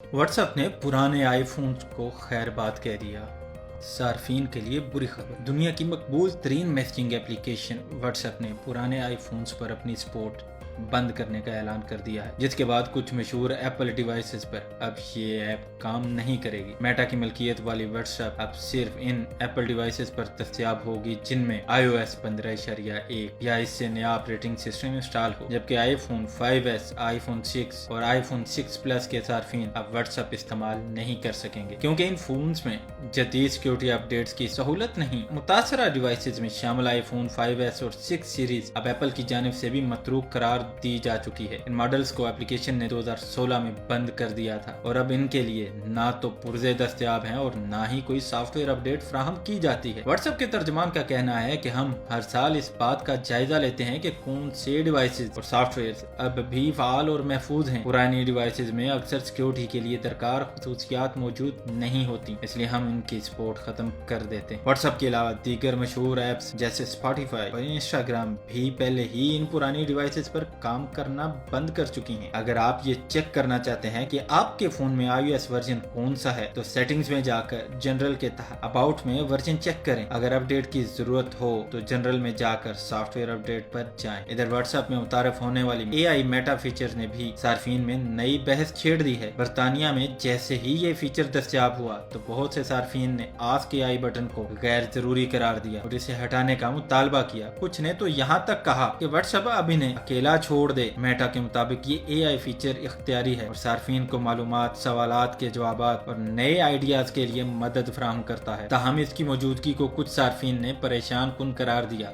What's app نے پرانے آئی phone کو خیر بات کہہ دیا۔ صارفین کے لیے بری خبر، دنیا کی مقبول ترین میسجنگ ایپلیکیشن واٹس ایپ نے پرانے آئی فونز پر اپنی سپورٹ بند کرنے کا اعلان کر دیا ہے، جس کے بعد کچھ مشہور ایپل ڈیوائسز پر اب یہ ایپ کام نہیں کرے گی۔ میٹا کی ملکیت والی واٹس ایپ اب صرف ان ایپل ڈیوائسز پر دستیاب ہوگی جن میں iOS 15.1 یا اس سے نیا آپریٹنگ سسٹم انسٹال ہو، جبکہ آئی فون 5S، آئی فون 6 اور آئی فون 6 پلس کے صارفین اب واٹس ایپ استعمال نہیں کر سکیں گے، کیونکہ ان فونز میں جدید سیکیورٹی اپڈیٹس کی سہولت نہیں۔ متاثرہ ڈیوائسز میں شامل آئی فون 5S اور 6 سیریز اب ایپل کی جانب سے بھی متروک قرار دی جا چکی ہے۔ ان ماڈلز کو اپلیکیشن نے 2016 میں بند کر دیا تھا اور اب ان کے لیے نہ تو پرزے دستیاب ہیں اور نہ ہی کوئی سافٹ ویئر اپڈیٹ فراہم کی جاتی ہے۔ واٹس ایپ کے ترجمان کا کہنا ہے کہ ہم ہر سال اس بات کا جائزہ لیتے ہیں کہ کون سے ڈیوائسز اور سافٹ ویئر اب بھی فعال اور محفوظ ہیں۔ پرانی ڈیوائسز میں اکثر سیکیورٹی کے لیے درکار خصوصیات موجود نہیں ہوتی، اس لیے ہم ان کی سپورٹ ختم کر دیتے ہیں۔ واٹس ایپ کے علاوہ دیگر مشہور ایپس جیسے اسپوٹیفائی اور انسٹاگرام بھی پہلے ہی ان پرانی ڈیوائسز پر کام کرنا بند کر چکی ہیں۔ اگر آپ یہ چیک کرنا چاہتے ہیں کہ آپ کے فون میں iOS ورژن کون سا ہے تو سیٹنگز میں جا کر جنرل کے تحت اباؤٹ میں ورژن چیک کریں۔ اگر اپڈیٹ کی ضرورت ہو تو جنرل میں جا کر سافٹ ویئر اپڈیٹ پر جائیں۔ ادھر واٹس ایپ میں متعارف ہونے والی AI میٹا فیچر نے بھی صارفین میں نئی بحث چھیڑ دی ہے۔ برطانیہ میں جیسے ہی یہ فیچر دستیاب ہوا تو بہت سے صارفین نے آسک AI بٹن کو غیر ضروری قرار دیا اور اسے ہٹانے کا مطالبہ کیا۔ کچھ نے تو یہاں تک کہا کہ واٹس ایپ اب انہیں اکیلا چھوڑ دے۔ میٹا کے مطابق یہ AI فیچر اختیاری ہے اور صارفین کو معلومات، سوالات کے جوابات اور نئے آئیڈیاز کے لیے مدد فراہم کرتا ہے۔ تاہم اس کی موجودگی کو کچھ صارفین نے پریشان کن قرار دیا۔